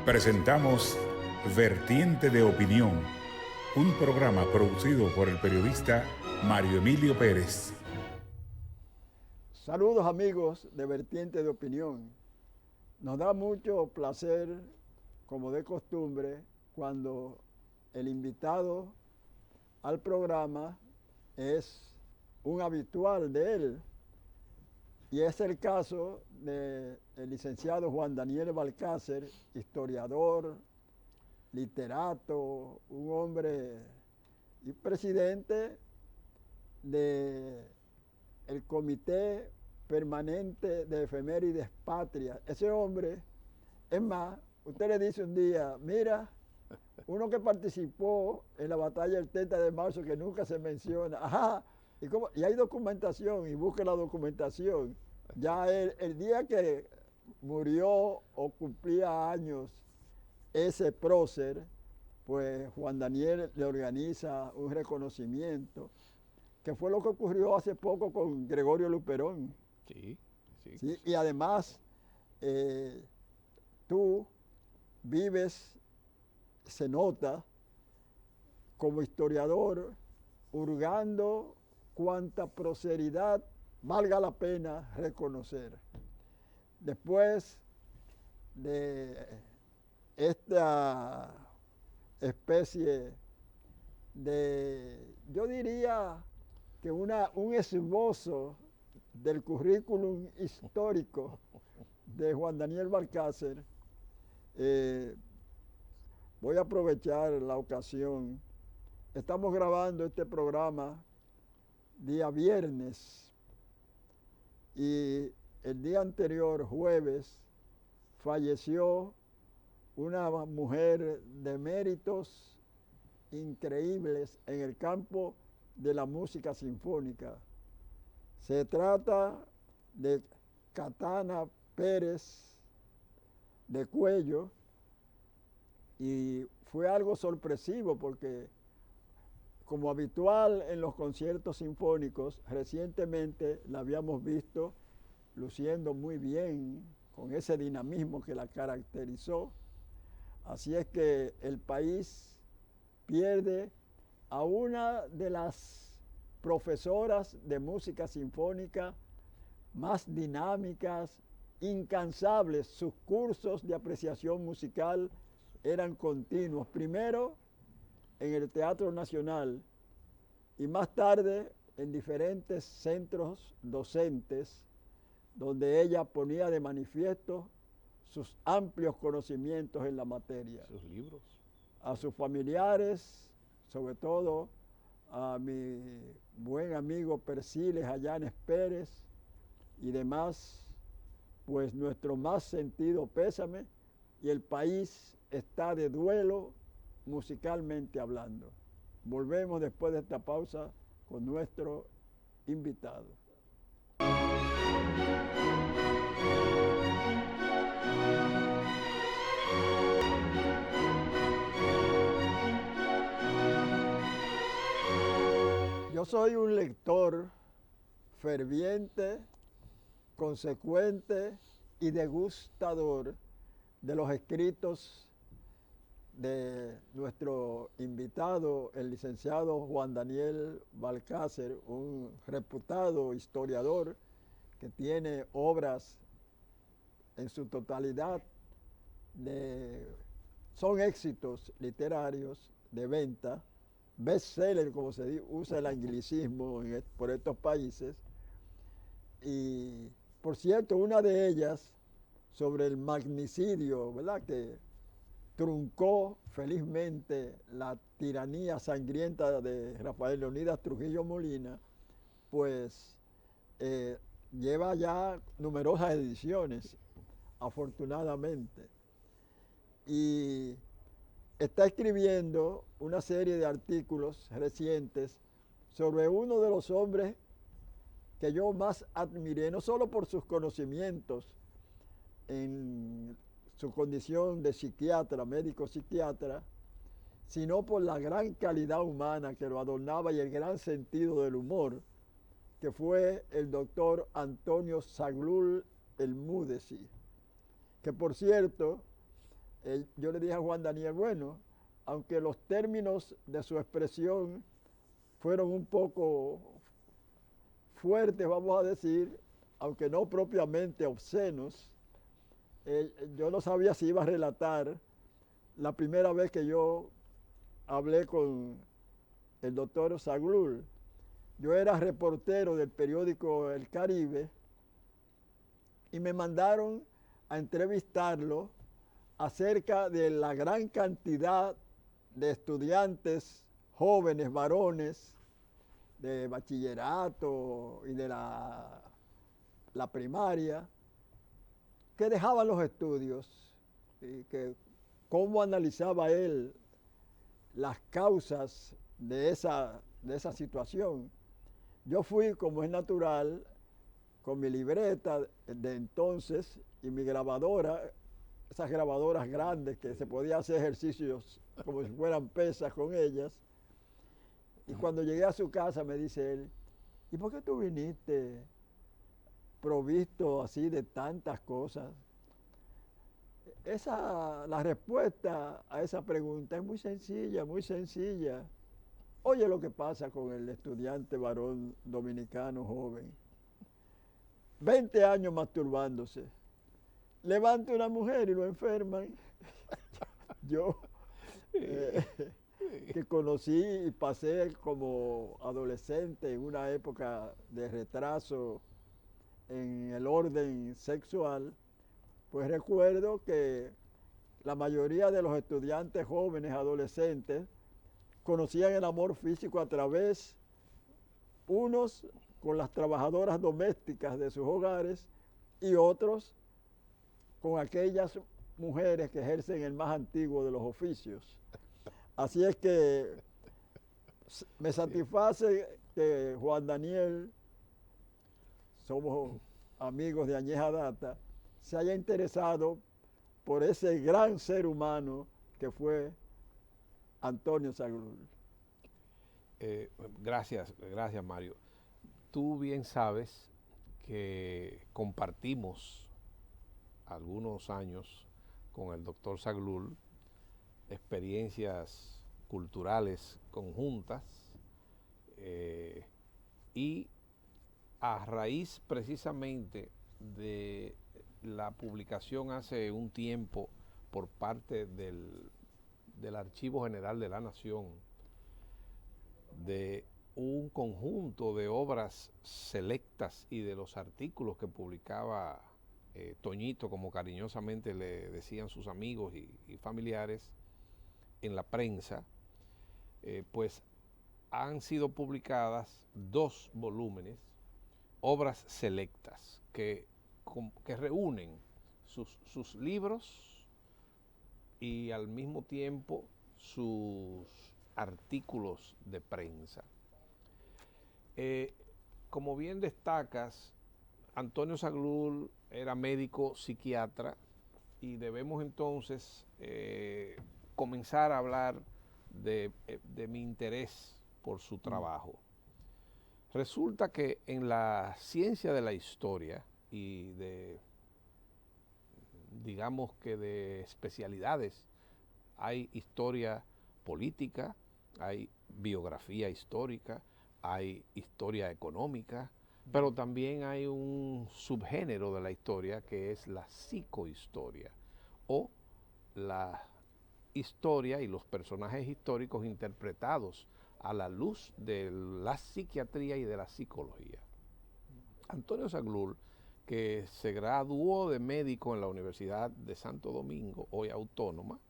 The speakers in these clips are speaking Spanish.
Presentamos Vertiente de Opinión, un programa producido por el periodista Mario Emilio Pérez. Saludos amigos de Vertiente de Opinión. Nos da mucho placer, como de costumbre, cuando el invitado al programa es un habitual de él. Y es el caso del licenciado Juan Daniel Balcácer, historiador, literato, un hombre y presidente del Comité Permanente de Efemérides Patria. Ese hombre, es más, usted le dice un día, mira, uno que participó en la batalla del 30 de marzo que nunca se menciona, ajá, y hay documentación, y busque la documentación. Ya el día que murió o cumplía años ese prócer, pues Juan Daniel le organiza un reconocimiento, que fue lo que ocurrió hace poco con Gregorio Luperón. Sí, y además, tú vives, se nota, como historiador, hurgando cuanta proceridad valga la pena reconocer. Después de esta especie de, yo diría que un esbozo del currículum histórico de Juan Daniel Balcácer, voy a aprovechar la ocasión. Estamos grabando este programa día viernes y el día anterior, jueves, falleció una mujer de méritos increíbles en el campo de la música sinfónica. Se trata de Catana Pérez de Cuello y fue algo sorpresivo porque, como habitual en los conciertos sinfónicos, recientemente la habíamos visto luciendo muy bien, con ese dinamismo que la caracterizó. Así es que el país pierde a una de las profesoras de música sinfónica más dinámicas, incansables. Sus cursos de apreciación musical eran continuos. Primero en el Teatro Nacional y más tarde en diferentes centros docentes donde ella ponía de manifiesto sus amplios conocimientos en la materia. Sus libros. A sus familiares, sobre todo a mi buen amigo Persiles Ayanes Pérez y demás, pues nuestro más sentido pésame, y el país está de duelo musicalmente hablando. Volvemos después de esta pausa con nuestro invitado. Yo soy un lector ferviente, consecuente y degustador de los escritos de nuestro invitado, el licenciado Juan Daniel Balcácer, un reputado historiador que tiene obras en su totalidad, son éxitos literarios de venta, bestseller, como se usa el anglicismo por estos países. Y, por cierto, una de ellas sobre el magnicidio, ¿verdad?, que truncó felizmente la tiranía sangrienta de Rafael Leónidas Trujillo Molina, pues lleva ya numerosas ediciones, afortunadamente. Y está escribiendo una serie de artículos recientes sobre uno de los hombres que yo más admiré, no solo por sus conocimientos en su condición de psiquiatra, médico psiquiatra, sino por la gran calidad humana que lo adornaba y el gran sentido del humor, que fue el doctor Antonio Zaglul El Múdeci, que por cierto yo le dije a Juan Daniel, bueno, aunque los términos de su expresión fueron un poco fuertes, vamos a decir, aunque no propiamente obscenos, yo no sabía si iba a relatar la primera vez que yo hablé con el doctor Zaghloul. Yo era reportero del periódico El Caribe y me mandaron a entrevistarlo acerca de la gran cantidad de estudiantes jóvenes, varones, de bachillerato y de la primaria, que dejaban los estudios y que cómo analizaba él las causas de esa situación. Yo fui, como es natural, con mi libreta de entonces y mi grabadora, esas grabadoras grandes que se podía hacer ejercicios como si fueran pesas con ellas. Y cuando llegué a su casa me dice él, ¿y por qué tú viniste provisto así de tantas cosas? La respuesta a esa pregunta es muy sencilla, muy sencilla. Oye lo que pasa con el estudiante varón dominicano joven. 20 años masturbándose. Levanta una mujer y lo enferman. Yo, que conocí y pasé como adolescente en una época de retraso en el orden sexual, pues recuerdo que la mayoría de los estudiantes jóvenes, adolescentes, conocían el amor físico a través, unos con las trabajadoras domésticas de sus hogares y otros con aquellas mujeres que ejercen el más antiguo de los oficios. Así es que me satisface que Juan Daniel, somos amigos de añeja data, se haya interesado por ese gran ser humano que fue Antonio Zaghloul. Gracias Mario. Tú bien sabes que compartimos algunos años con el doctor Zaghloul experiencias culturales conjuntas y a raíz precisamente de la publicación hace un tiempo por parte del Archivo General de la Nación de un conjunto de obras selectas y de los artículos que publicaba Toñito, como cariñosamente le decían sus amigos y familiares, en la prensa, pues han sido publicadas 2 volúmenes, obras selectas, que reúnen sus libros y al mismo tiempo sus artículos de prensa. Como bien destacas, Antonio Zaghloul era médico psiquiatra y debemos entonces comenzar a hablar de mi interés por su trabajo. Resulta que en la ciencia de la historia y digamos que de especialidades, hay historia política, hay biografía histórica, hay historia económica, pero también hay un subgénero de la historia que es la psicohistoria, o la historia y los personajes históricos interpretados a la luz de la psiquiatría y de la psicología. Antonio Zaghloul, que se graduó de médico en la Universidad de Santo Domingo, hoy autónoma,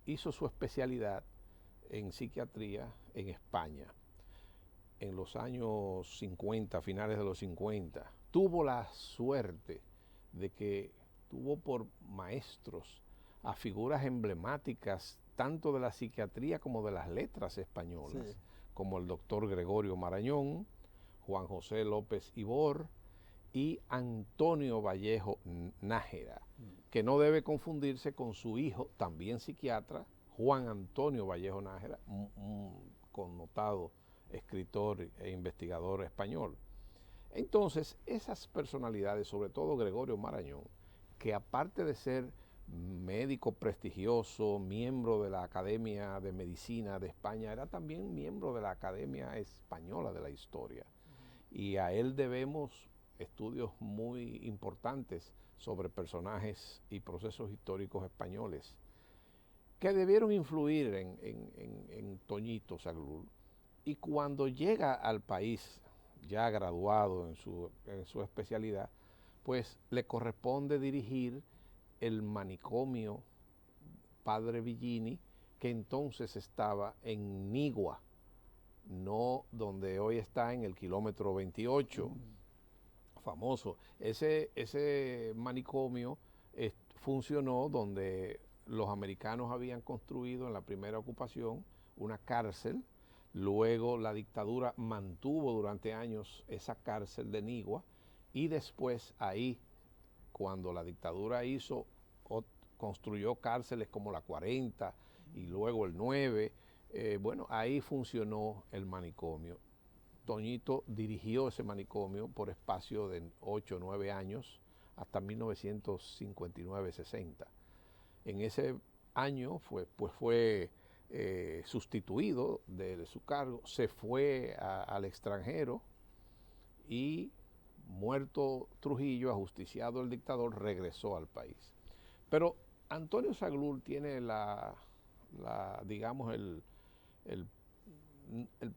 hizo su especialidad en psiquiatría en España en los años 50, finales de los 50. Tuvo la suerte de que tuvo por maestros a figuras emblemáticas tanto de la psiquiatría como de las letras españolas, sí, como el doctor Gregorio Marañón, Juan José López Ibor y Antonio Vallejo Nájera, que no debe confundirse con su hijo, también psiquiatra, Juan Antonio Vallejo Nájera, un connotado escritor e investigador español. Entonces, esas personalidades, sobre todo Gregorio Marañón, que aparte de ser médico prestigioso, miembro de la Academia de Medicina de España, era también miembro de la Academia Española de la Historia. Y a él debemos estudios muy importantes sobre personajes y procesos históricos españoles que debieron influir en Toñito Zaghloul. Y cuando llega al país, ya graduado en su especialidad, pues le corresponde dirigir el manicomio Padre Villini, que entonces estaba en Nigua, no donde hoy está en el kilómetro 28, famoso. Ese manicomio funcionó donde los americanos habían construido en la primera ocupación una cárcel. Luego la dictadura mantuvo durante años esa cárcel de Nigua, y después ahí, cuando la dictadura construyó cárceles como la 40 y luego el 9, bueno, ahí funcionó el manicomio. Toñito dirigió ese manicomio por espacio de 8 o 9 años hasta 1959-60. En ese año fue sustituido de su cargo, se fue al extranjero y, muerto Trujillo, ajusticiado el dictador, regresó al país. Pero Antonio Zaghloul tiene digamos, el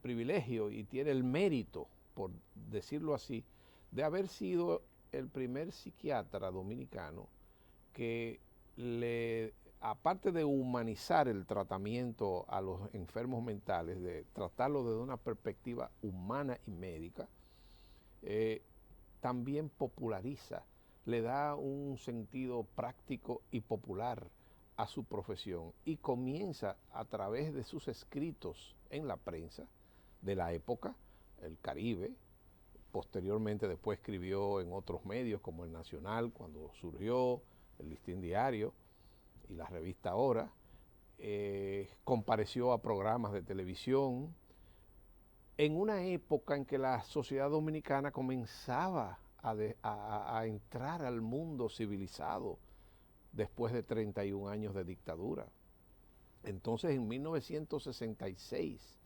privilegio y tiene el mérito, por decirlo así, de haber sido el primer psiquiatra dominicano que aparte de humanizar el tratamiento a los enfermos mentales, de tratarlo desde una perspectiva humana y médica, también populariza, le da un sentido práctico y popular a su profesión, y comienza a través de sus escritos en la prensa de la época, El Caribe, posteriormente después escribió en otros medios como El Nacional cuando surgió, el Listín Diario y la revista Hora, compareció a programas de televisión en una época en que la sociedad dominicana comenzaba a entrar al mundo civilizado después de 31 años de dictadura. Entonces, en 1966,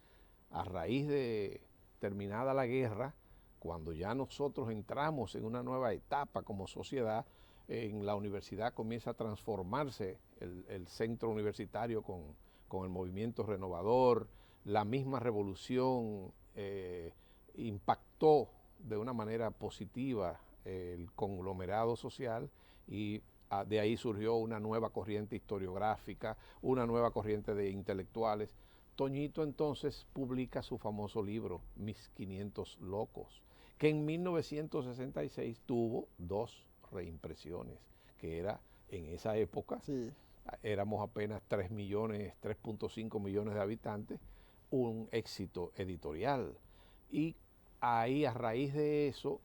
a raíz de terminada la guerra, cuando ya nosotros entramos en una nueva etapa como sociedad, en la universidad comienza a transformarse el centro universitario con el movimiento renovador. La misma revolución impactó de una manera positiva el conglomerado social, y de ahí surgió una nueva corriente historiográfica, una nueva corriente de intelectuales. Toñito entonces publica su famoso libro, Mis 500 locos, que en 1966 tuvo 2 reimpresiones, que era en esa época, sí, éramos apenas 3.5 millones de habitantes, un éxito editorial. Y ahí, a raíz de eso,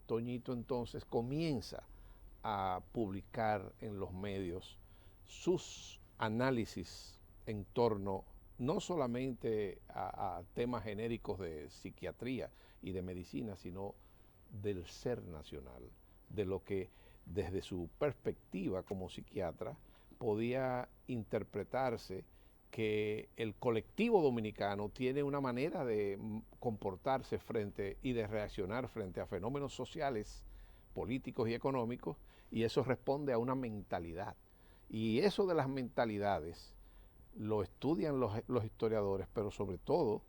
Toñito entonces comienza a publicar en los medios sus análisis en torno no solamente a temas genéricos de psiquiatría y de medicina, sino del ser nacional, de lo que desde su perspectiva como psiquiatra podía interpretarse que el colectivo dominicano tiene una manera de comportarse y de reaccionar frente a fenómenos sociales, políticos y económicos, y eso responde a una mentalidad. Y eso de las mentalidades lo estudian los historiadores, pero sobre todo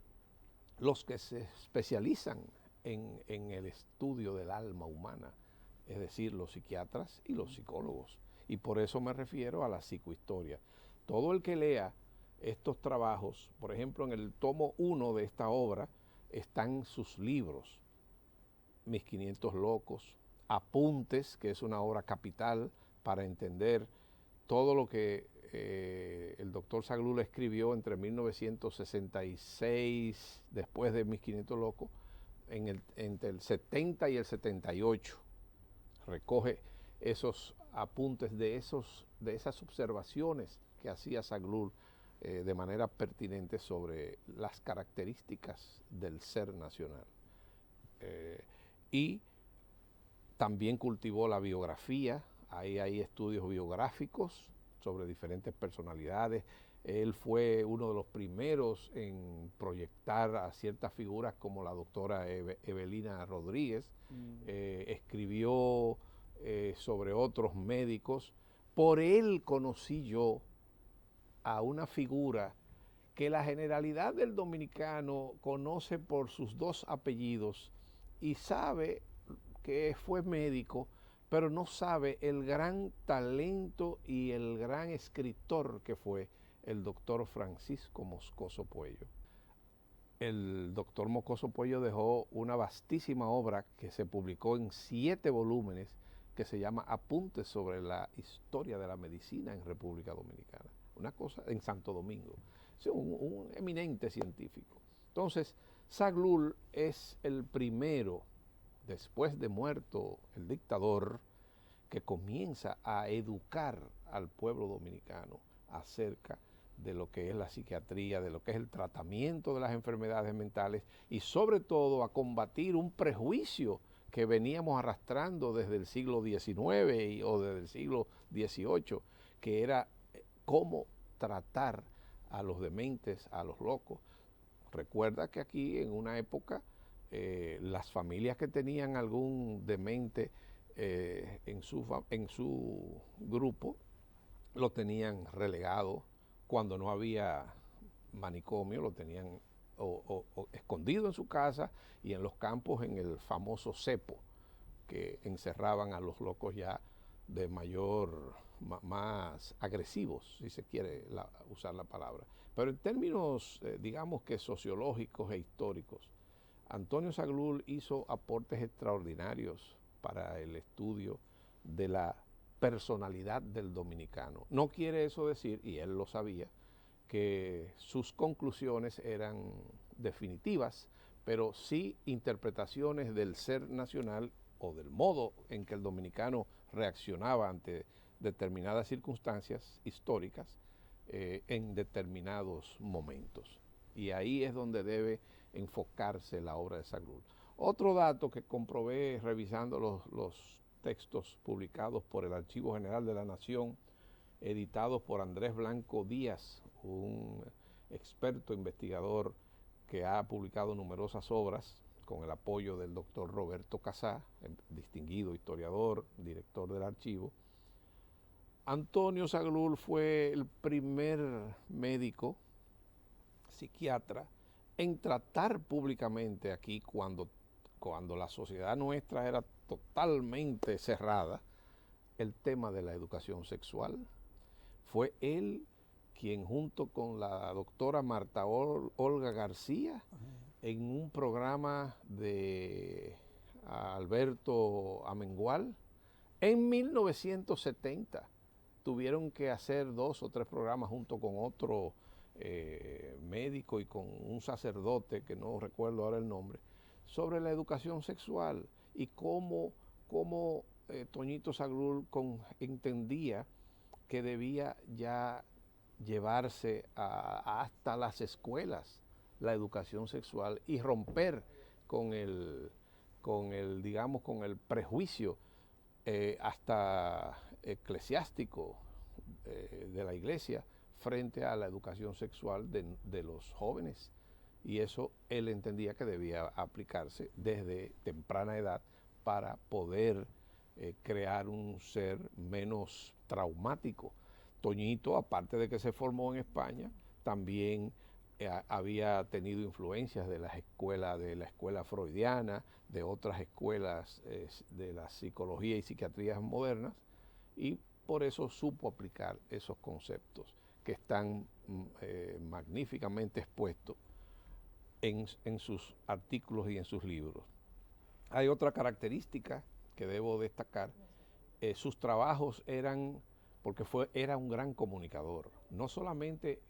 los que se especializan en el estudio del alma humana, es decir, los psiquiatras y los psicólogos. Y por eso me refiero a la psicohistoria. Todo el que lea estos trabajos, por ejemplo, en el tomo 1 de esta obra están sus libros, Mis 500 locos, Apuntes, que es una obra capital para entender todo lo que el doctor Zaghloul escribió entre 1966, después de Mis 500 locos, entre el 70 y el 78. Recoge esos apuntes de esas observaciones que hacía Zaghloul de manera pertinente sobre las características del ser nacional. Y también cultivó la biografía. Ahí hay estudios biográficos sobre diferentes personalidades. Él fue uno de los primeros en proyectar a ciertas figuras como la doctora Evelina Rodríguez. Escribió sobre otros médicos. Por él conocí yo a una figura que la generalidad del dominicano conoce por sus dos apellidos y sabe que fue médico, pero no sabe el gran talento y el gran escritor que fue el doctor Francisco Moscoso Puello. El doctor Moscoso Puello dejó una vastísima obra que se publicó en 7 volúmenes que se llama Apuntes sobre la historia de la medicina en República Dominicana. Una cosa en Santo Domingo. Es un eminente científico. Entonces, Zaghloul es el primero, después de muerto el dictador, que comienza a educar al pueblo dominicano acerca de lo que es la psiquiatría, de lo que es el tratamiento de las enfermedades mentales y sobre todo a combatir un prejuicio que veníamos arrastrando desde el siglo XIX o desde el siglo XVIII, que era cómo tratar a los dementes, a los locos. Recuerda que aquí en una época las familias que tenían algún demente en su grupo lo tenían relegado. Cuando no había manicomio lo tenían o escondido en su casa y en los campos en el famoso cepo, que encerraban a los locos ya de más agresivos, si se quiere usar la palabra. Pero en términos, digamos que sociológicos e históricos, Antonio Zaghloul hizo aportes extraordinarios para el estudio de la personalidad del dominicano. No quiere eso decir, y él lo sabía, que sus conclusiones eran definitivas, pero sí interpretaciones del ser nacional o del modo en que el dominicano reaccionaba ante determinadas circunstancias históricas en determinados momentos. Y ahí es donde debe enfocarse la obra de Zaghloul. Otro dato que comprobé revisando los textos publicados por el Archivo General de la Nación, editados por Andrés Blanco Díaz, un experto investigador que ha publicado numerosas obras con el apoyo del doctor Roberto Casá, distinguido historiador, director del archivo. Antonio Zaghloul fue el primer médico psiquiatra en tratar públicamente aquí cuando la sociedad nuestra era totalmente cerrada, el tema de la educación sexual. Fue él quien junto con la doctora Marta Olga García, en un programa de Alberto Amengual, en 1970, tuvieron que hacer 2 o 3 programas junto con otro médico y con un sacerdote, que no recuerdo ahora el nombre, sobre la educación sexual y cómo Toñito Zaghloul entendía que debía ya llevarse hasta las escuelas la educación sexual y romper con el prejuicio hasta eclesiástico de la iglesia frente a la educación sexual de los jóvenes. Y eso él entendía que debía aplicarse desde temprana edad para poder crear un ser menos traumático. Toñito, aparte de que se formó en España, también había tenido influencias de la escuela freudiana, de otras escuelas de la psicología y psiquiatría modernas, y por eso supo aplicar esos conceptos que están magníficamente expuestos en sus artículos y en sus libros. Hay otra característica que debo destacar. Sus trabajos era un gran comunicador, no solamente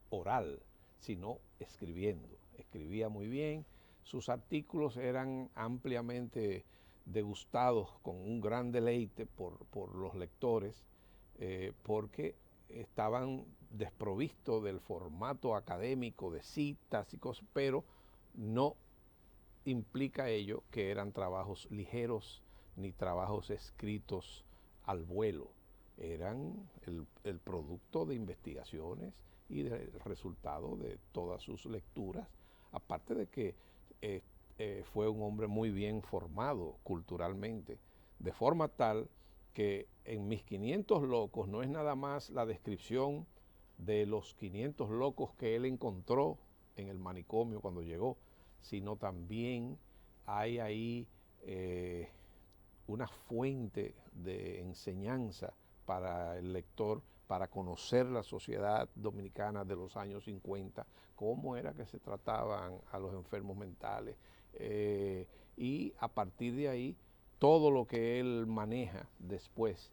oral, sino escribiendo. Escribía muy bien, sus artículos eran ampliamente degustados con un gran deleite por los lectores, porque estaban desprovistos del formato académico de citas y cosas, pero no implica ello que eran trabajos ligeros ni trabajos escritos al vuelo. eran el producto de investigaciones y del resultado de todas sus lecturas, aparte de que fue un hombre muy bien formado culturalmente, de forma tal que en Mis 500 locos no es nada más la descripción de los 500 locos que él encontró en el manicomio cuando llegó, sino también hay ahí una fuente de enseñanza para el lector, para conocer la sociedad dominicana de los años 50, cómo era que se trataban a los enfermos mentales, y a partir de ahí todo lo que él maneja después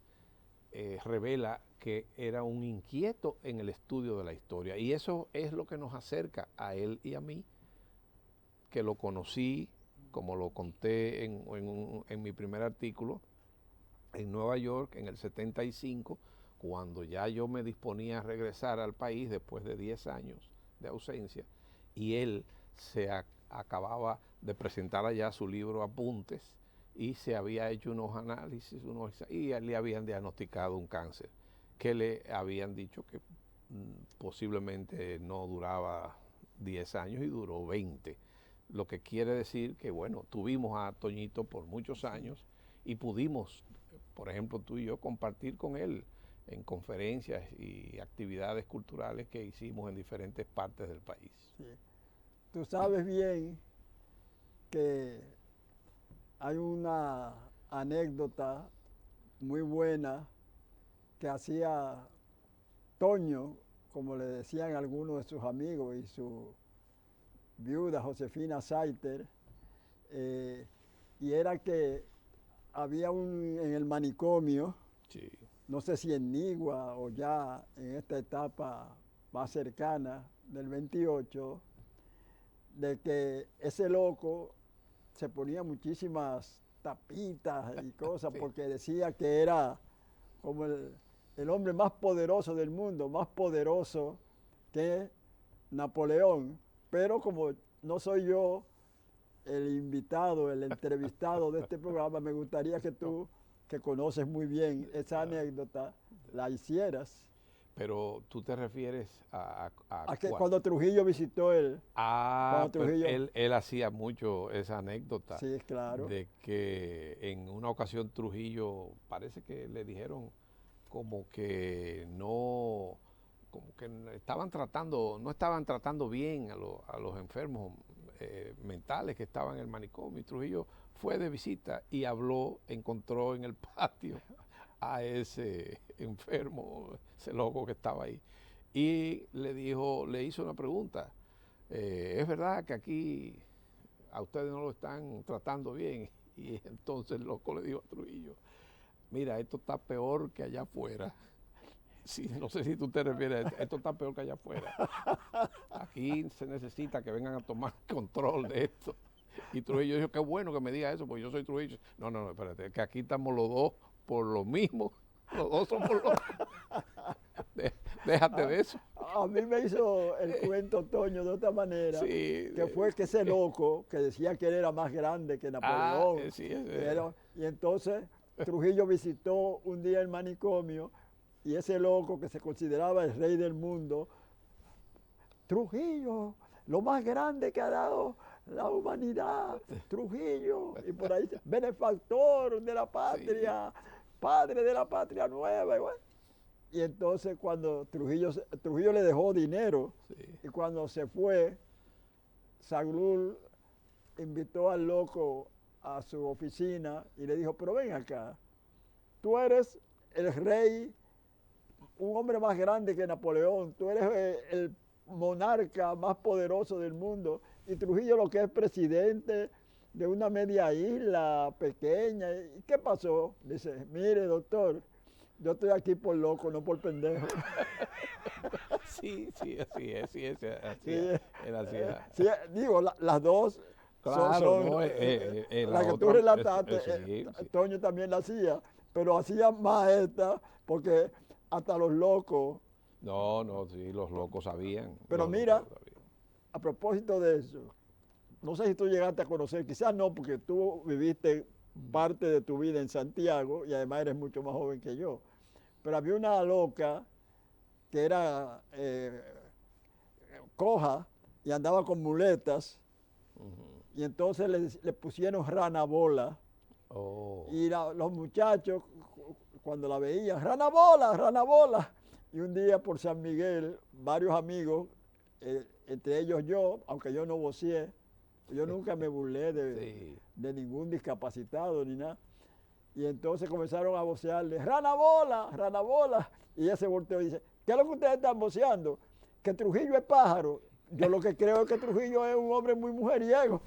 revela que era un inquieto en el estudio de la historia, y eso es lo que nos acerca a él y a mí, que lo conocí, como lo conté en mi primer artículo, en Nueva York en el 75, cuando ya yo me disponía a regresar al país después de 10 años de ausencia, y él se acababa de presentar allá su libro Apuntes, y se había hecho unos análisis, y le habían diagnosticado un cáncer, que le habían dicho que posiblemente no duraba 10 años y duró 20. Lo que quiere decir que, bueno, tuvimos a Toñito por muchos años y pudimos, por ejemplo, tú y yo, compartir con él en conferencias y actividades culturales que hicimos en diferentes partes del país. Sí. Tú sabes bien que hay una anécdota muy buena que hacía Toño, como le decían algunos de sus amigos, y su viuda Josefina Saiter, y era que había en el manicomio, Sí. no sé si en Nigua o ya en esta etapa más cercana del 28, de que ese loco se ponía muchísimas tapitas y cosas, sí, porque decía que era como el hombre más poderoso del mundo, más poderoso que Napoleón. Pero como no soy yo el invitado, el entrevistado de este programa, me gustaría que tú, que conoces muy bien esa anécdota, la hicieras. Pero tú te refieres a que cuando Trujillo visitó él. Trujillo, él hacía mucho esa anécdota. Sí, claro. De que en una ocasión Trujillo, parece que le dijeron como que no estaban tratando bien a los enfermos mentales que estaban en el manicomio. Y Trujillo fue de visita y encontró en el patio a ese enfermo, ese loco que estaba ahí, y le hizo una pregunta: ¿es verdad que aquí a ustedes no lo están tratando bien? Y entonces el loco le dijo a Trujillo: mira, esto está peor que allá afuera. Sí, no sé si tú te refieres a esto está peor que allá afuera. Aquí se necesita que vengan a tomar control de esto. Y Trujillo dijo: qué bueno que me diga eso, porque yo soy Trujillo. No, espérate, que aquí estamos los dos por lo mismo. Los dos somos locos. Déjate de eso. A mí me hizo el cuento Toño de otra manera, sí, que fue que ese loco que decía que él era más grande que Napoleón. Y entonces Trujillo visitó un día el manicomio, y ese loco que se consideraba el rey del mundo: Trujillo, lo más grande que ha dado la humanidad, Trujillo, y por ahí, benefactor de la patria, sí, padre de la patria nueva. Y, bueno, y entonces cuando Trujillo le dejó dinero, sí, y cuando se fue, Saglul invitó al loco a su oficina y le dijo: pero ven acá, tú eres el rey, un hombre más grande que Napoleón, tú eres el monarca más poderoso del mundo, y Trujillo lo que es presidente de una media isla pequeña. ¿Y qué pasó? Dice: mire, doctor, yo estoy aquí por loco, no por pendejo. Sí, así es. Sí, digo, las dos, claro, son la que tú relataste, Toño también la hacía, pero hacía más esta, porque hasta los locos. Sí, los locos sabían. Pero mira, a propósito de eso, no sé si tú llegaste a conocer, quizás no, porque tú viviste parte de tu vida en Santiago y además eres mucho más joven que yo, pero había una loca que era coja y andaba con muletas, y entonces le pusieron Rana Bola. Oh. Y los muchachos, cuando la veían, Rana Bola, Rana Bola. Y un día por San Miguel, varios amigos, entre ellos yo, aunque yo no voceé, yo nunca me burlé de ningún discapacitado ni nada. Y entonces comenzaron a vocearle, Rana Bola, Rana Bola. Y ella se volteó y dice, ¿qué es lo que ustedes están voceando? Que Trujillo es pájaro. Yo lo que creo es que Trujillo es un hombre muy mujeriego.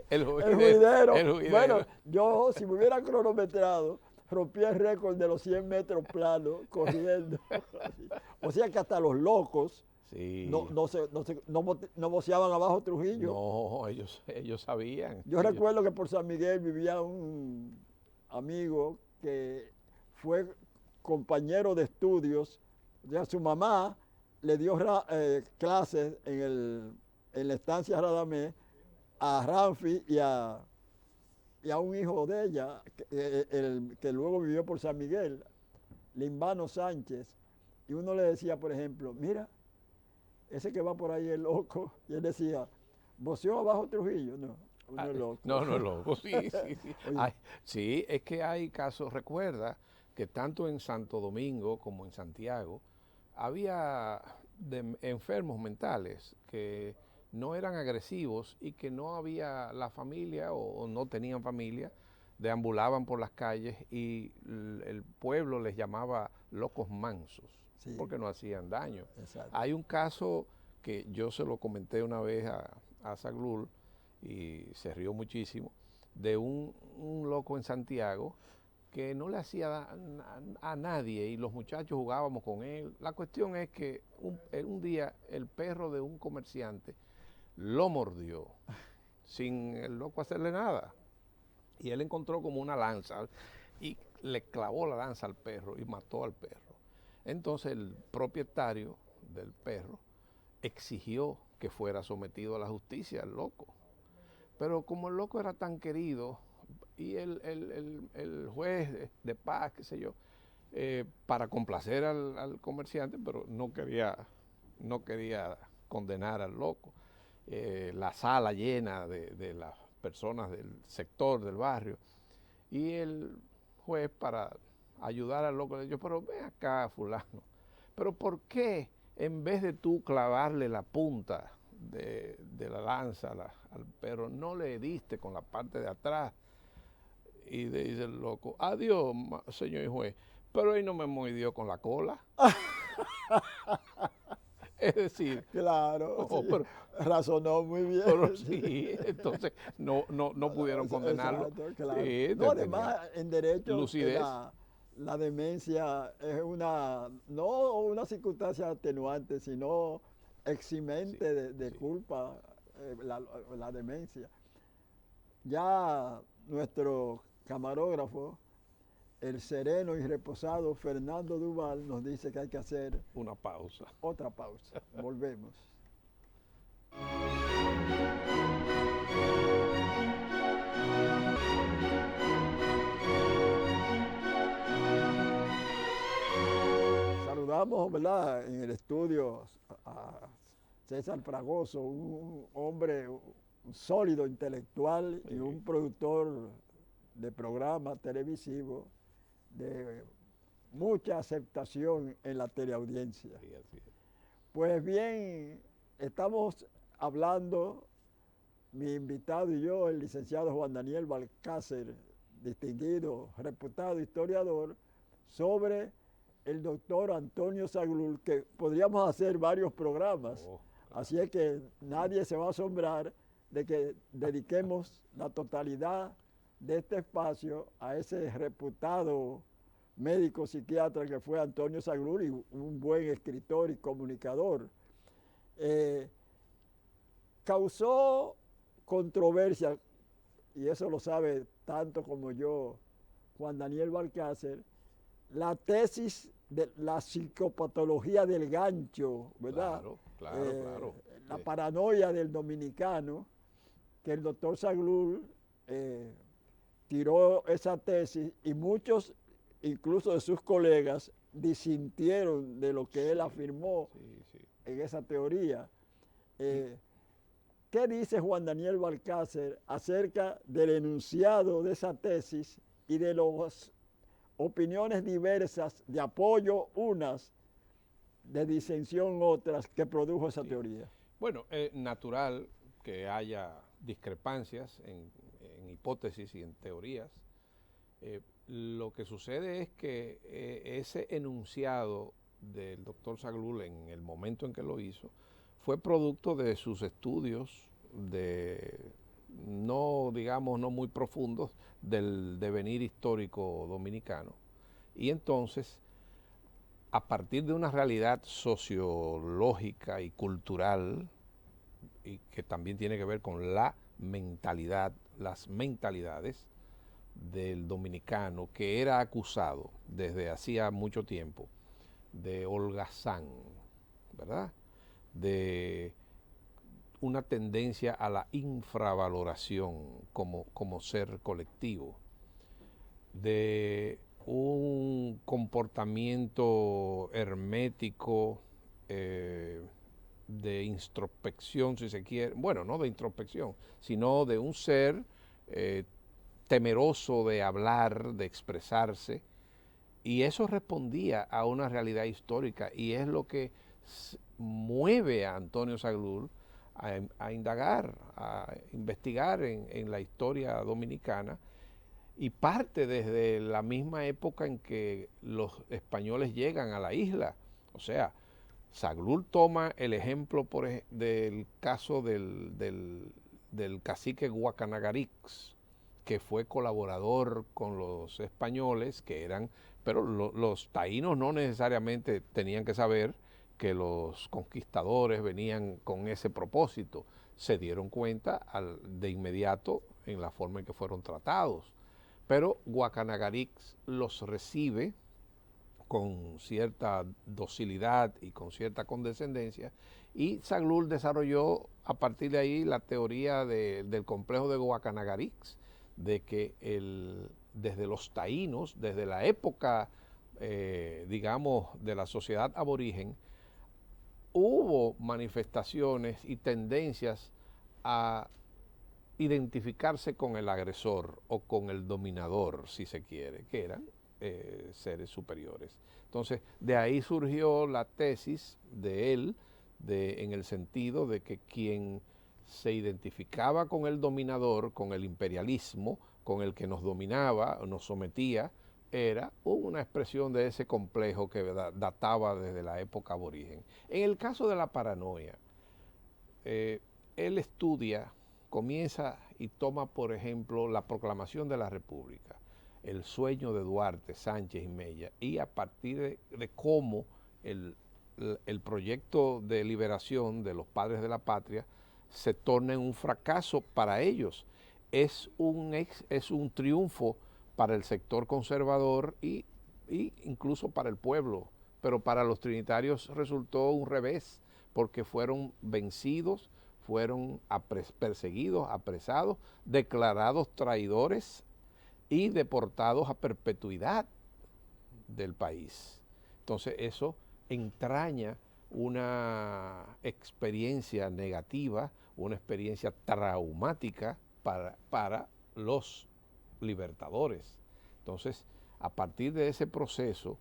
El juidero. juidero. Bueno, yo si me hubiera cronometrado, rompí el récord de los 100 metros planos corriendo. O sea que hasta los locos no voceaban abajo Trujillo. No, ellos sabían. Yo recuerdo que por San Miguel vivía un amigo que fue compañero de estudios. Ya su mamá le dio clases en la estancia Radamés a Ramfi y a un hijo de ella, que luego vivió por San Miguel, Limbano Sánchez. Y uno le decía, por ejemplo, mira, ese que va por ahí es loco. Y él decía, ¿voceó abajo Trujillo? No, uno es loco. No es loco, sí. Sí, es que hay casos, recuerda que tanto en Santo Domingo como en Santiago había enfermos mentales que no eran agresivos y que no había la familia o no tenían familia, deambulaban por las calles y el pueblo les llamaba locos mansos, porque no hacían daño. Exacto. Hay un caso que yo se lo comenté una vez a Zaglul y se rió muchísimo, de un loco en Santiago que no le hacía a nadie y los muchachos jugábamos con él. La cuestión es que un día el perro de un comerciante lo mordió sin el loco hacerle nada. Y él encontró como una lanza y le clavó la lanza al perro y mató al perro. Entonces el propietario del perro exigió que fuera sometido a la justicia al loco. Pero como el loco era tan querido y el juez de paz, qué sé yo, para complacer al comerciante, pero no quería condenar al loco. La sala llena de las personas del sector, del barrio, y el juez, para ayudar al loco, le dijo, pero ven acá, fulano, pero ¿por qué en vez de tú clavarle la punta de la lanza al perro, no le diste con la parte de atrás? Y le dice el loco, adiós, señor juez, pero él no me mordió con la cola. Es decir, claro, sí, pero, razonó muy bien. Pero sí, entonces no pudieron condenarlo. Exacto, claro. Sí, no, además, en derecho, lucidez. La demencia es no una circunstancia atenuante, sino eximente de culpa, la demencia. Ya nuestro camarógrafo, el sereno y reposado Fernando Duval, nos dice que hay que hacer una pausa. Otra pausa. Volvemos. Saludamos, ¿verdad?, en el estudio a César Fragoso, un hombre sólido, intelectual, y un productor de programas televisivos de mucha aceptación en la teleaudiencia. Sí, así es. Pues bien, estamos hablando, mi invitado y yo, el licenciado Juan Daniel Balcácer, distinguido, reputado historiador, sobre el doctor Antonio Zaglul, que podríamos hacer varios programas. Así es que nadie se va a asombrar de que dediquemos la totalidad de este espacio a ese reputado médico psiquiatra que fue Antonio Zaglul, y un buen escritor y comunicador. Causó controversia, y eso lo sabe tanto como yo Juan Daniel Balcácer, la tesis de la psicopatología del gancho, ¿verdad? Claro. La paranoia del dominicano, que el doctor Zaglul tiró esa tesis, y muchos incluso de sus colegas, disintieron de lo que él afirmó en esa teoría. ¿Qué dice Juan Daniel Balcácer acerca del enunciado de esa tesis y de las opiniones diversas de apoyo unas, de disensión otras, que produjo esa teoría? Bueno, es natural que haya discrepancias en hipótesis y en teorías. Lo que sucede es que ese enunciado del doctor Zaghloul en el momento en que lo hizo fue producto de sus estudios no muy profundos del devenir histórico dominicano. Y entonces, a partir de una realidad sociológica y cultural, y que también tiene que ver con la mentalidad, las mentalidades del dominicano, que era acusado desde hacía mucho tiempo de holgazán, ¿verdad? De una tendencia a la infravaloración como ser colectivo, de un comportamiento hermético, de introspección, si se quiere, bueno, no de introspección, sino de un ser temeroso de hablar, de expresarse, y eso respondía a una realidad histórica, y es lo que mueve a Antonio Zaghloul a indagar, a investigar en la historia dominicana, y parte desde la misma época en que los españoles llegan a la isla. O sea, Zaghloul toma el ejemplo del caso del cacique Guacanagarix, que fue colaborador con los españoles, pero los taínos no necesariamente tenían que saber que los conquistadores venían con ese propósito. Se dieron cuenta de inmediato en la forma en que fueron tratados. Pero Guacanagarix los recibe con cierta docilidad y con cierta condescendencia, y Zaghloul desarrolló a partir de ahí la teoría del complejo de Guacanagarix, de que desde los taínos, desde la época, de la sociedad aborigen, hubo manifestaciones y tendencias a identificarse con el agresor o con el dominador, si se quiere, que eran seres superiores. Entonces, de ahí surgió la tesis de él, en el sentido de que quien se identificaba con el dominador, con el imperialismo, con el que nos dominaba o nos sometía, era una expresión de ese complejo que databa desde la época aborigen. En el caso de la paranoia, él comienza y toma, por ejemplo, la proclamación de la República, el sueño de Duarte, Sánchez y Mella, y a partir de cómo el proyecto de liberación de los padres de la patria se torna en un fracaso para ellos. Es un triunfo para el sector conservador y incluso para el pueblo, pero para los trinitarios resultó un revés, porque fueron vencidos, fueron perseguidos, apresados, declarados traidores y deportados a perpetuidad del país. Entonces eso entraña una experiencia negativa, una experiencia traumática para los libertadores. Entonces, a partir de ese proceso,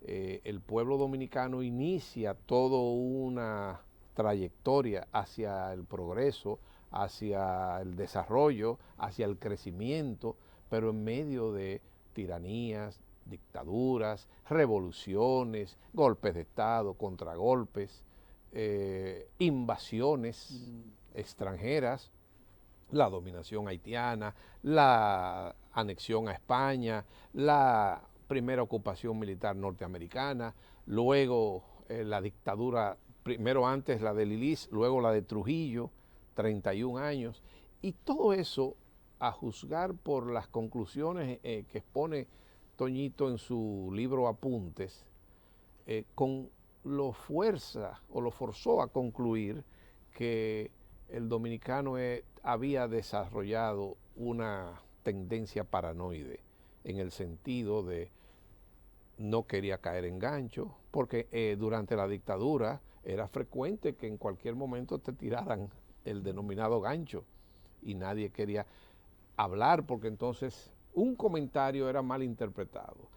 el pueblo dominicano inicia toda una trayectoria hacia el progreso, hacia el desarrollo, hacia el crecimiento, pero en medio de tiranías, dictaduras, revoluciones, golpes de Estado, contragolpes, invasiones extranjeras, la dominación haitiana, la anexión a España, la primera ocupación militar norteamericana, luego la dictadura, primero antes la de Lilis, luego la de Trujillo, 31 años, y todo eso, a juzgar por las conclusiones que expone Toñito en su libro Apuntes, lo forzó a concluir que el dominicano había desarrollado una tendencia paranoide, en el sentido de no quería caer en gancho, porque durante la dictadura era frecuente que en cualquier momento te tiraran el denominado gancho y nadie quería hablar porque entonces un comentario era mal interpretado.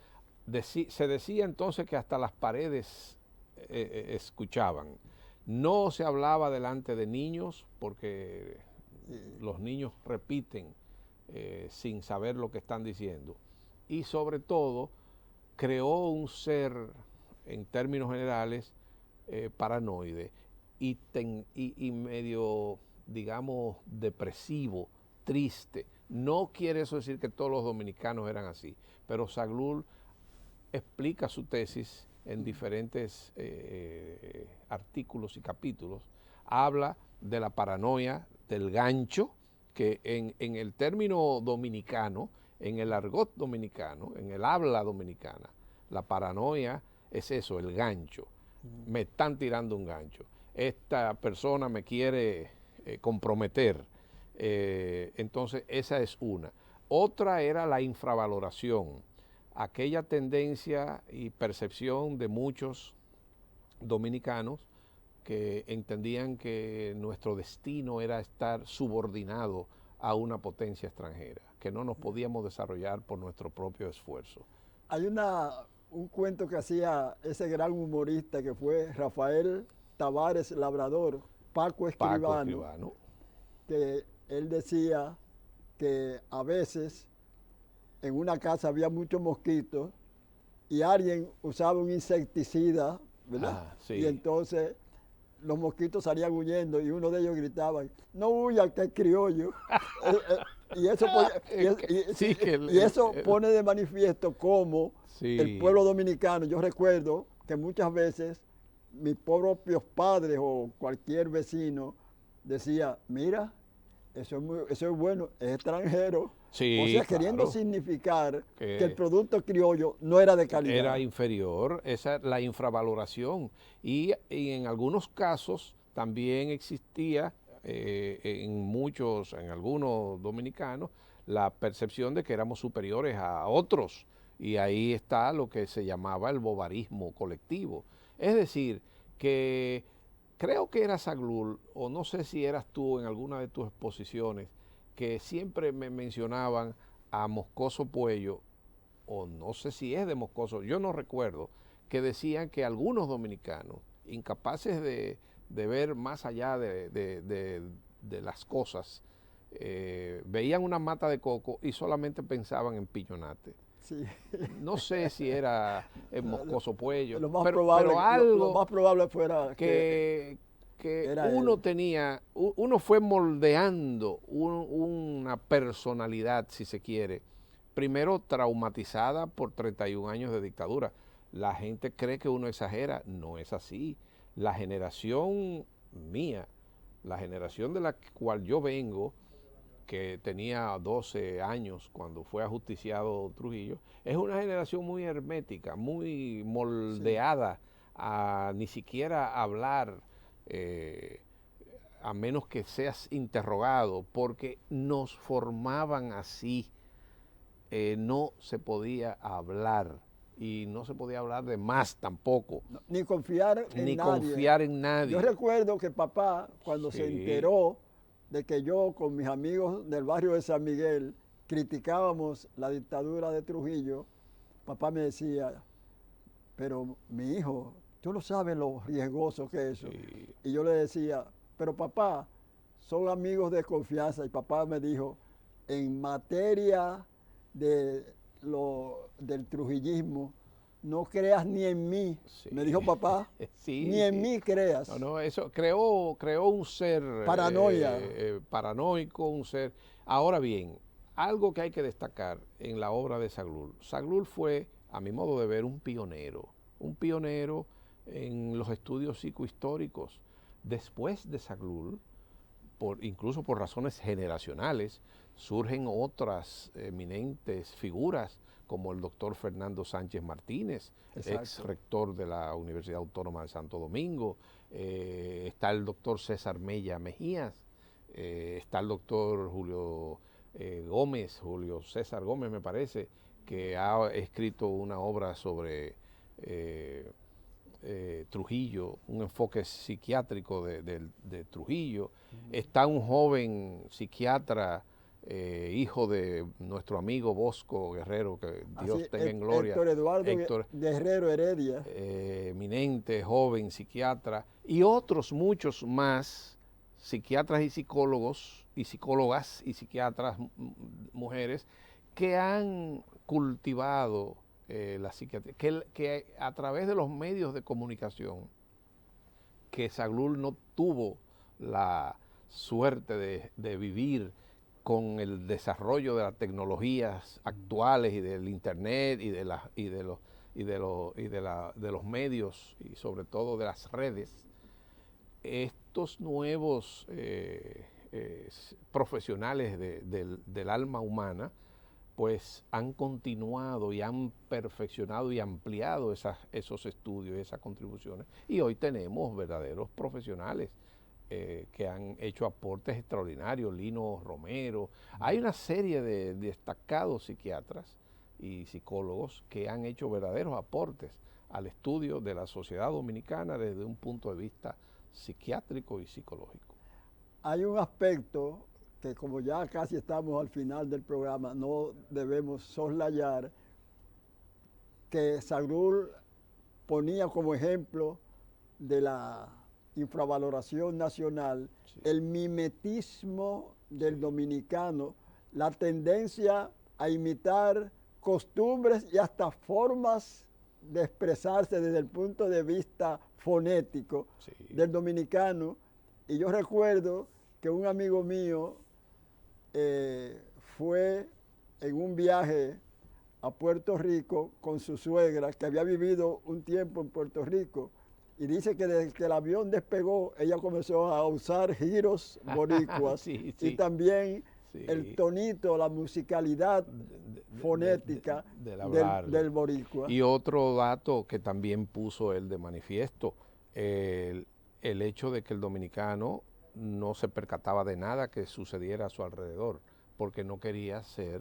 Se decía entonces que hasta las paredes escuchaban. No se hablaba delante de niños porque los niños repiten sin saber lo que están diciendo. Y sobre todo creó un ser, en términos generales, paranoide y medio, digamos, depresivo, triste. No quiere eso decir que todos los dominicanos eran así, pero Zaghloul explica su tesis en diferentes artículos y capítulos. Habla de la paranoia, del gancho, que en el término dominicano, en el argot dominicano, en el habla dominicana, la paranoia es eso, el gancho. Me están tirando un gancho. Esta persona me quiere comprometer. Entonces, esa es una. Otra era la infravaloración, aquella tendencia y percepción de muchos dominicanos que entendían que nuestro destino era estar subordinado a una potencia extranjera, que no nos podíamos desarrollar por nuestro propio esfuerzo. Hay un cuento que hacía ese gran humorista que fue Rafael Tavares Labrador, Paco Escribano, que él decía que a veces en una casa había muchos mosquitos y alguien usaba un insecticida, ¿verdad? Sí. Y entonces los mosquitos salían huyendo y uno de ellos gritaba, no huya, que es criollo. Y eso pone de manifiesto cómo el pueblo dominicano, yo recuerdo que muchas veces mis propios padres o cualquier vecino decía, mira, eso es bueno, es extranjero. Sí, o sea, queriendo significar que el producto criollo no era de calidad. Era inferior, esa es la infravaloración. Y en algunos casos también existía en algunos dominicanos, la percepción de que éramos superiores a otros. Y ahí está lo que se llamaba el bobarismo colectivo. Es decir, que creo que era Zaghloul, o no sé si eras tú en alguna de tus exposiciones, que siempre me mencionaban a Moscoso Puello, o no sé si es de Moscoso, yo no recuerdo, que decían que algunos dominicanos, incapaces de ver más allá de las cosas, veían una mata de coco y solamente pensaban en piñonate. Sí. No sé si era en Moscoso Puello, lo más probable fuera que uno fue moldeando una personalidad, si se quiere, primero traumatizada por 31 años de dictadura. La gente cree que uno exagera, no es así. La generación mía, la generación de la cual yo vengo, que tenía 12 años cuando fue ajusticiado Trujillo, es una generación muy hermética, muy moldeada a ni siquiera hablar, a menos que seas interrogado, porque nos formaban así. No se podía hablar y no se podía hablar de más tampoco. Ni confiar en nadie. Yo recuerdo que papá, cuando se enteró de que yo con mis amigos del barrio de San Miguel criticábamos la dictadura de Trujillo, papá me decía, pero mi hijo, tú no sabes lo riesgoso que es eso. Sí. Y yo le decía, pero papá, son amigos de confianza. Y papá me dijo, en materia del trujillismo, no creas ni en mí, me dijo papá, ni en mí creas. No, eso creó un ser paranoico, un ser. Ahora bien, algo que hay que destacar en la obra de Zaghloul. Zaghloul fue, a mi modo de ver, un pionero en los estudios psicohistóricos. Después de Zaghloul, incluso por razones generacionales, surgen otras eminentes figuras como el doctor Fernando Sánchez Martínez, ex rector de la Universidad Autónoma de Santo Domingo, está el doctor César Mella Mejías, está el doctor Julio César Gómez me parece, que ha escrito una obra sobre Trujillo, un enfoque psiquiátrico de Trujillo. Está un joven psiquiatra, hijo de nuestro amigo Bosco Guerrero, que Dios tenga en gloria. Héctor Eduardo Guerrero Heredia. Eminente, joven psiquiatra, y otros muchos más, psiquiatras y psicólogos, y psicólogas y psiquiatras mujeres, que han cultivado la psiquiatría, que a través de los medios de comunicación, que Zaghloul no tuvo la suerte de vivir con el desarrollo de las tecnologías actuales y del internet y de los medios y sobre todo de las redes, estos nuevos profesionales del alma humana pues han continuado y han perfeccionado y ampliado esos estudios, esas contribuciones, y hoy tenemos verdaderos profesionales que han hecho aportes extraordinarios. Lino Romero, hay una serie de destacados psiquiatras y psicólogos que han hecho verdaderos aportes al estudio de la sociedad dominicana desde un punto de vista psiquiátrico y psicológico. Hay un aspecto que, como ya casi estamos al final del programa, no debemos soslayar, que Zaghloul ponía como ejemplo de la infravaloración nacional, sí, el mimetismo del dominicano, la tendencia a imitar costumbres y hasta formas de expresarse desde el punto de vista fonético, sí, del dominicano. Y yo recuerdo que un amigo mío fue en un viaje a Puerto Rico con su suegra, que había vivido un tiempo en Puerto Rico, y dice que desde que el avión despegó, ella comenzó a usar giros boricuas, sí, sí, y también sí, el tonito, la musicalidad fonética del boricua. Y otro dato que también puso él de manifiesto, el hecho de que el dominicano no se percataba de nada que sucediera a su alrededor, porque no quería ser,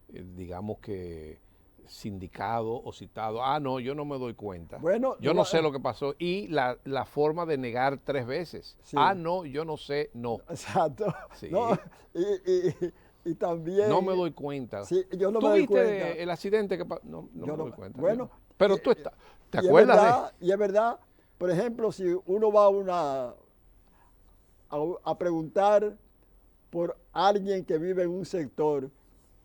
digamos que, sindicado o citado. No, yo no me doy cuenta. Bueno, yo no sé lo que pasó. Y la forma de negar 3 veces. Sí. No, yo no sé, no. Exacto. Sí. No, y también... No me doy cuenta. Sí, yo no me doy cuenta. ¿Tú viste el accidente que pasó? No me doy cuenta. Bueno. Pero tú estás... ¿Te acuerdas de...? Y es verdad, por ejemplo, si uno va a preguntar por alguien que vive en un sector,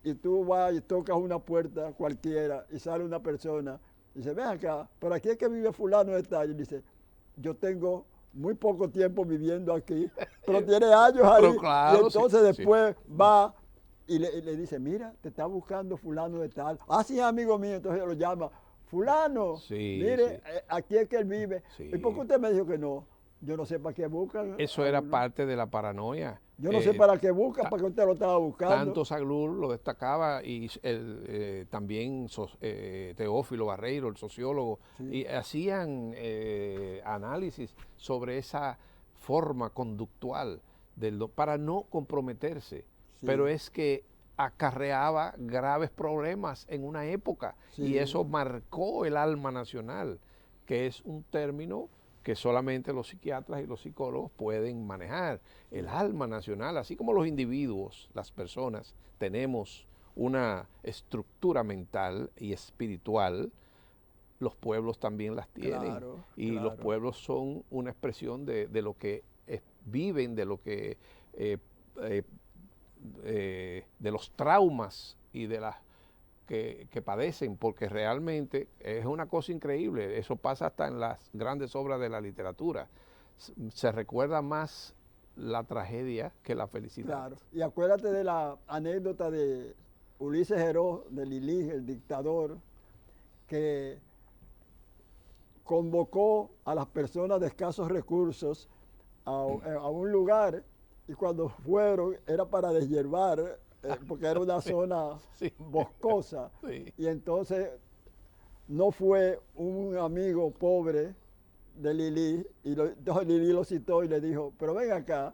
y tú vas y tocas una puerta cualquiera y sale una persona y dice, ven acá, por aquí es que vive fulano de tal. Y dice, yo tengo muy poco tiempo viviendo aquí, pero tiene años ahí. Pero claro, y entonces después va y le dice, mira, te está buscando fulano de tal. Sí, amigo mío. Entonces lo llama, fulano, mire, aquí es que él vive. ¿Y por qué usted me dijo que no? Yo no sé para qué buscan. Eso era parte de la paranoia. Yo no sé para qué buscan, para qué usted lo estaba buscando. Tanto Zaghloul lo destacaba y también Teófilo Barreiro, el sociólogo, sí, y hacían análisis sobre esa forma conductual para no comprometerse. Sí. Pero es que acarreaba graves problemas en una época, sí, y eso marcó el alma nacional, que es un término que solamente los psiquiatras y los psicólogos pueden manejar. El alma nacional, así como los individuos, las personas, tenemos una estructura mental y espiritual, los pueblos también las tienen. Claro, y claro, los pueblos son una expresión de lo que viven, de lo que de los traumas y de las que padecen, porque realmente es una cosa increíble. Eso pasa hasta en las grandes obras de la literatura. Se recuerda más la tragedia que la felicidad. Claro, y acuérdate de la anécdota de Ulises Heró, de Lilí, el dictador, que convocó a las personas de escasos recursos a un lugar, y cuando fueron era para deshiervar, porque era una zona sí, boscosa, sí, y entonces no fue un amigo pobre de Lilí, y entonces Lilí lo citó y le dijo, pero ven acá,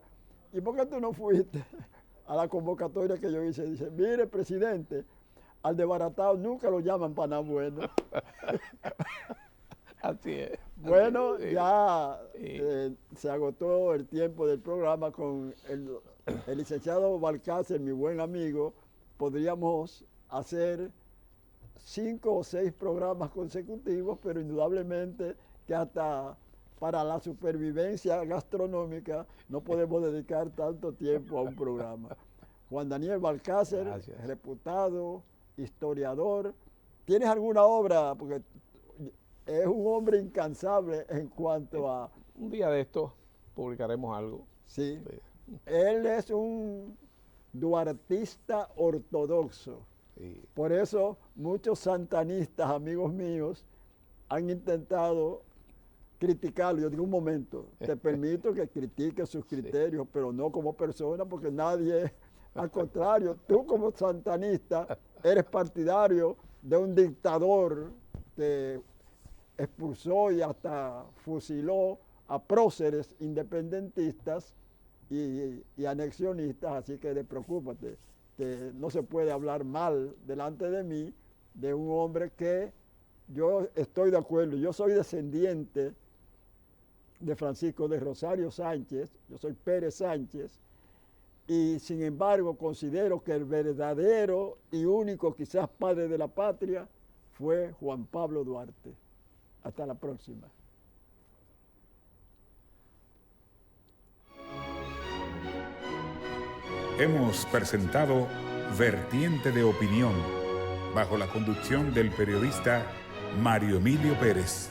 ¿y por qué tú no fuiste a la convocatoria que yo hice? Dice, mire, presidente, al desbaratado nunca lo llaman para nada bueno. Así es. Bueno, Sí. ya Sí. se agotó el tiempo del programa con el licenciado Balcácer, mi buen amigo. Podríamos hacer 5 o 6 programas consecutivos, pero indudablemente que hasta para la supervivencia gastronómica no podemos dedicar tanto tiempo a un programa. Juan Daniel Balcácer, Gracias. reputado, historiador. ¿Tienes alguna obra? Porque es un hombre incansable en cuanto a... Un día de esto publicaremos algo. Sí, Sí. él es un duartista ortodoxo. Sí. Por eso muchos santanistas, amigos míos, han intentado criticarlo. Yo digo, un momento, te permito que critiques sus criterios, pero no como persona, porque nadie, al contrario, tú como santanista eres partidario de un dictador que expulsó y hasta fusiló a próceres independentistas y anexionistas, así que despreocúpate, que no se puede hablar mal delante de mí de un hombre que yo estoy de acuerdo, yo soy descendiente de Francisco de Rosario Sánchez, yo soy Pérez Sánchez, y sin embargo considero que el verdadero y único quizás padre de la patria fue Juan Pablo Duarte. Hasta la próxima. Hemos presentado Vertiente de Opinión, bajo la conducción del periodista Mario Emilio Pérez.